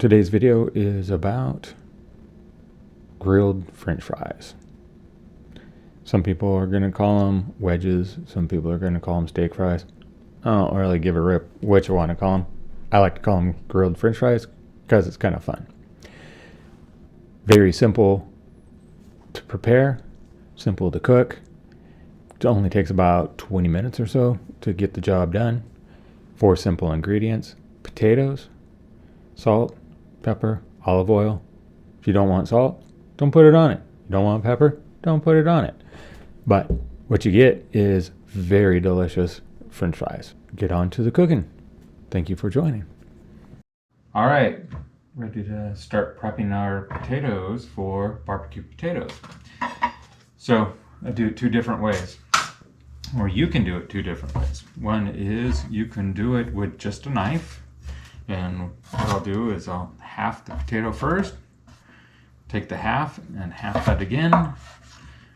Today's video is about grilled French fries. Some people are going to call them wedges. Some people are going to call them steak fries. I don't really give a rip what you want to call them. I like to call them grilled French fries because it's kind of fun. Very simple to prepare, simple to cook. It only takes about 20 minutes or so to get the job done. 4 simple ingredients: potatoes, salt, pepper, olive oil. If you don't want salt, don't put it on it. You don't want pepper, don't put it on it. But what you get is very delicious French fries. Get on to the cooking. Thank you for joining. All right, ready to start prepping our potatoes for barbecue potatoes. So I do it 2 different ways, or you can do it 2 different ways. One is you can do it with just a knife. And what I'll do is I'll half the potato first, take the half and half that again,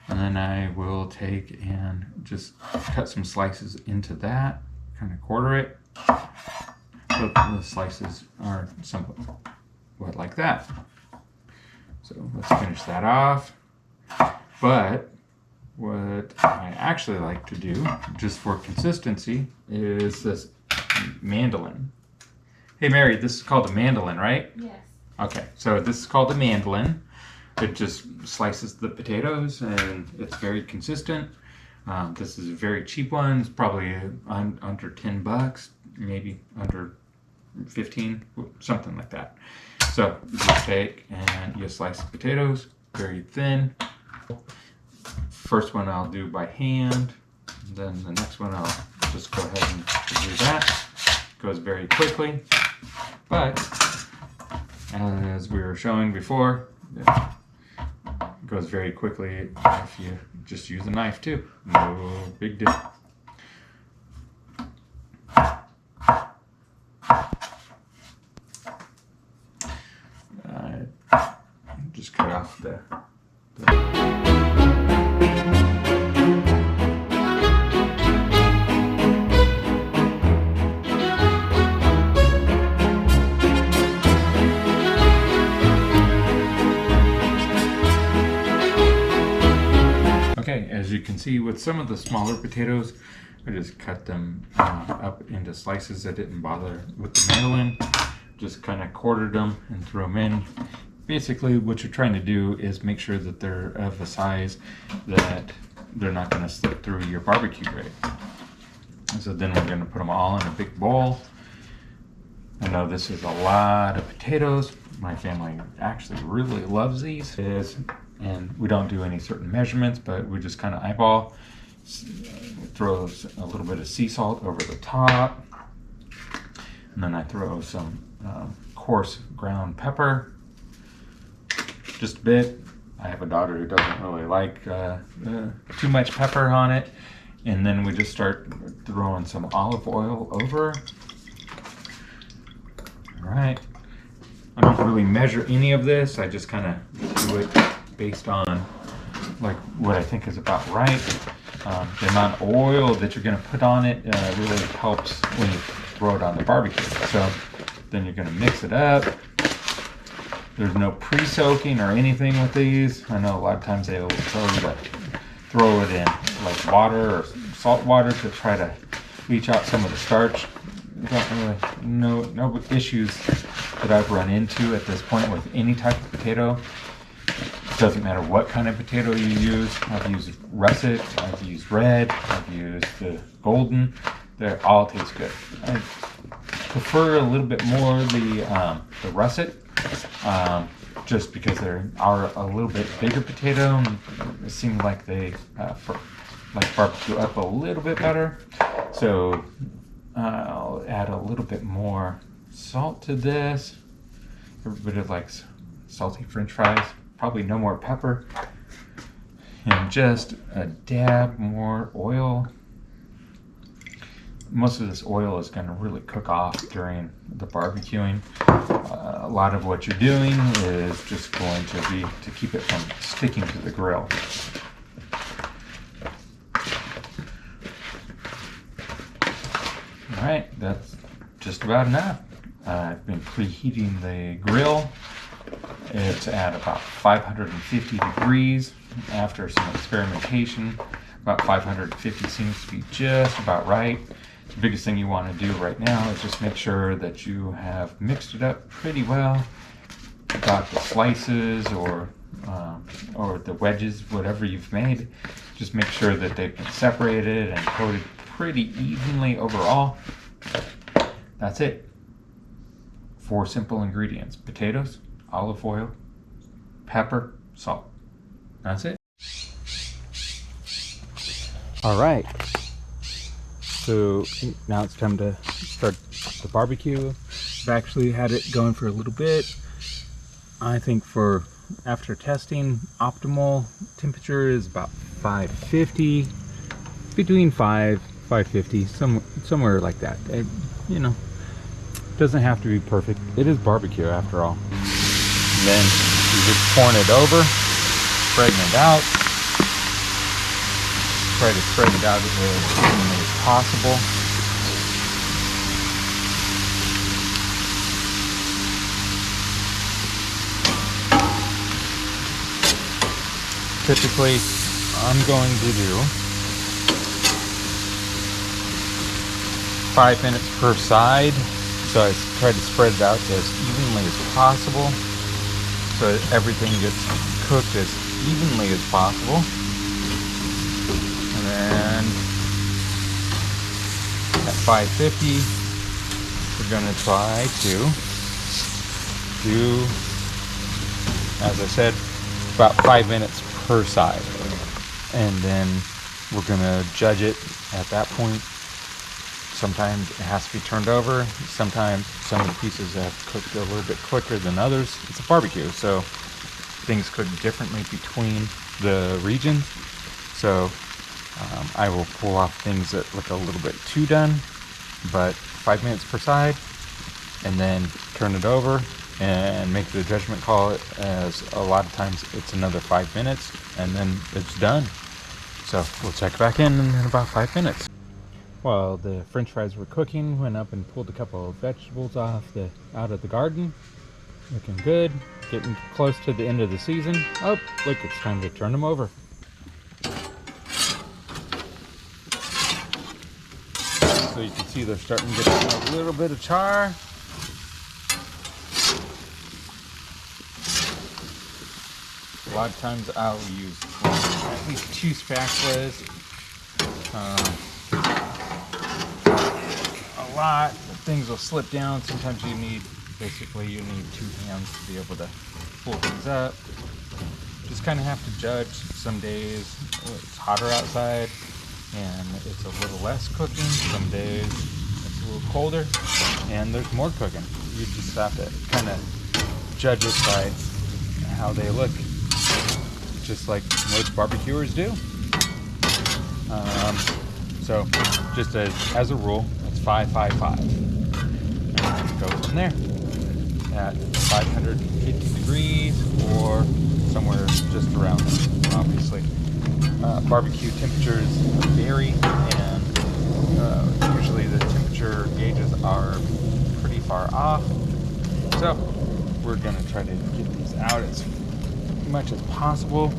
and then I will take and just cut some slices into that, kind of quarter it. So the slices are somewhat like that. So let's finish that off. But what I actually like to do, just for consistency, is this mandolin. Hey Mary, this is called a mandolin, right? Yes. Okay, so this is called a mandolin. It just slices the potatoes and it's very consistent. This is a very cheap one. It's probably under $10, maybe under 15, something like that. So you just take and you slice the potatoes very thin. First one I'll do by hand. Then the next one I'll just go ahead and do that. Goes very quickly. But as we were showing before, it goes very quickly if you just use a knife too. No big deal. Just cut off the Okay, as you can see with some of the smaller potatoes, I just cut them up into slices. I didn't bother with the mandolin, just kind of quartered them and threw them in. Basically what you're trying to do is make sure that they're of a size that they're not going to slip through your barbecue grate. So then we're going to put them all in a big bowl. I know this is a lot of potatoes. My family actually really loves these. And we don't do any certain measurements, but we just kind of eyeball. Throw a little bit of sea salt over the top. And then I throw some coarse ground pepper. Just a bit. I have a daughter who doesn't really like too much pepper on it. And then we just start throwing some olive oil over. All right. I don't really measure any of this. I just kind of do it based on like what I think is about right. The amount of oil that you're going to put on it really helps when you throw it on the barbecue. So then you're going to mix it up. There's no pre-soaking or anything with these. I know a lot of times they'll tell you to throw it in like water or salt water to try to leach out some of the starch. Don't really no issues that I've run into at this point with any type of potato. Doesn't matter what kind of potato you use. I've used russet, I've used red, I've used the golden. They all taste good. I prefer a little bit more the russet, just because they are a little bit bigger potato. And it seems like they like barbecue up a little bit better. So I'll add a little bit more salt to this. Everybody likes salty French fries. Probably no more pepper, and just a dab more oil. Most of this oil is going to really cook off during the barbecuing. A lot of what you're doing is just going to be to keep it from sticking to the grill. All right, that's just about enough. I've been preheating the grill. It's at about 550 degrees. After some experimentation, about 550 seems to be just about right. The biggest thing you want to do right now is just make sure that you have mixed it up pretty well. Got the slices or the wedges, whatever you've made. Just make sure that they've been separated and coated pretty evenly overall. That's it. 4 simple ingredients: potatoes, olive oil, pepper, salt. That's it. All right. So now it's time to start the barbecue. I've actually had it going for a little bit. I think for after testing, optimal temperature is about 550, between 550, somewhere like that. It, doesn't have to be perfect. It is barbecue after all. And then you just pouring it over, spreading it out. Try to spread it out as evenly as possible. Typically, I'm going to do 5 minutes per side. So I try to spread it out as evenly as possible, so that everything gets cooked as evenly as possible. And then at 550, we're going to try to do, as I said, about 5 minutes per side. And then we're going to judge it at that point. Sometimes it has to be turned over. Sometimes some of the pieces have cooked a little bit quicker than others. It's a barbecue, so things cook differently between the regions. So I will pull off things that look a little bit too done, but 5 minutes per side, and then turn it over and make the judgment call, as a lot of times it's another 5 minutes and then it's done. So we'll check back in about 5 minutes. While the french fries were cooking, went up and pulled a couple of vegetables out of the garden. Looking good. Getting close to the end of the season. Oh, look, it's time to turn them over. So you can see they're starting to get a little bit of char. A lot of times I'll use at least 2 spatulas. Lot, things will slip down. Sometimes you need 2 hands to be able to pull things up. Just kind of have to judge. Some days it's hotter outside and it's a little less cooking. Some days it's a little colder and there's more cooking. You just have to kind of judge it by how they look, just like most barbecuers do. So just as a rule, 555, and go from there at 550 degrees or somewhere just around there. Obviously, barbecue temperatures vary, and usually the temperature gauges are pretty far off. So we're going to try to get these out as much as possible.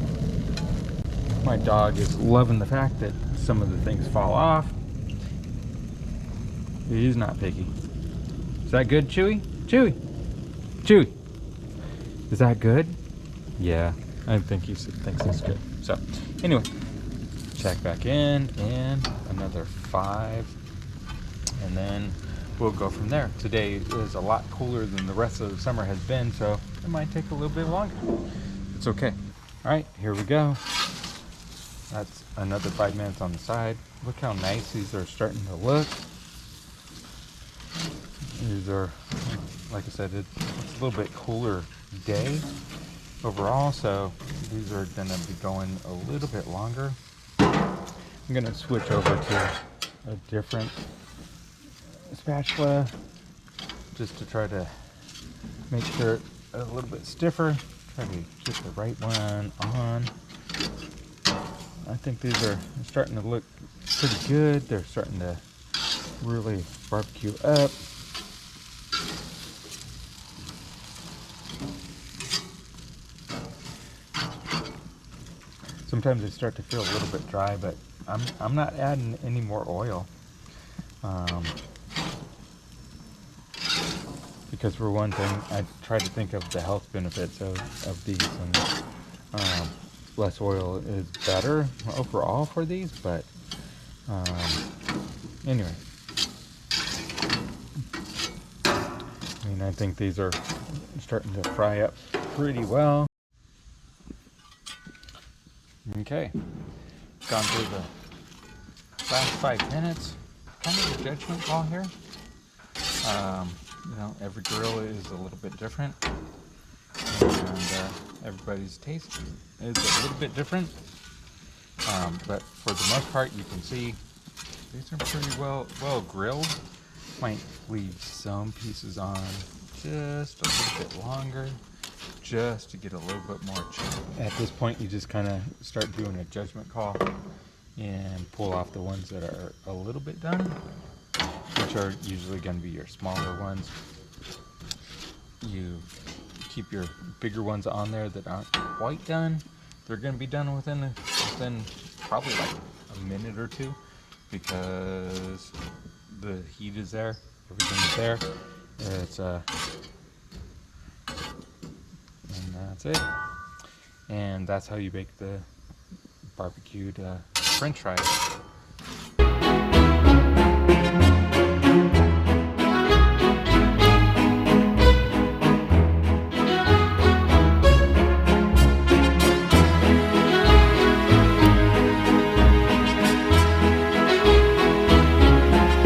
My dog is loving the fact that some of the things fall off. He's not picky. Is that good, Chewy? Chewy! Chewy! Is that good? Yeah, I think he thinks it's good. So, anyway, check back in another 5, and then we'll go from there. Today is a lot cooler than the rest of the summer has been, so it might take a little bit longer. It's okay. All right, here we go. That's another 5 minutes on the side. Look how nice these are starting to look. These are, like I said, it's a little bit cooler day overall, so these are going to be going a little bit longer. I'm going to switch over to a different spatula just to try to make sure it's a little bit stiffer. Try to get the right one on. I think these are starting to look pretty good. They're starting to really barbecue up. Sometimes they start to feel a little bit dry, but I'm not adding any more oil. Because for one thing, I try to think of the health benefits of these, and less oil is better overall for these, but anyway. I mean, I think these are starting to fry up pretty well. Okay, gone through the last 5 minutes. Kind of a judgment call here. You know, every grill is a little bit different, and everybody's taste is a little bit different. But for the most part, you can see these are pretty well grilled. Might leave some pieces on just a little bit longer, just to get a little bit more chip. At this point, you just kind of start doing a judgment call and pull off the ones that are a little bit done, which are usually going to be your smaller ones. You keep your bigger ones on there that aren't quite done. They're going to be done within probably like a minute or two, because the heat is there, everything's there. It's and that's it. And that's how you bake the barbecued French fries.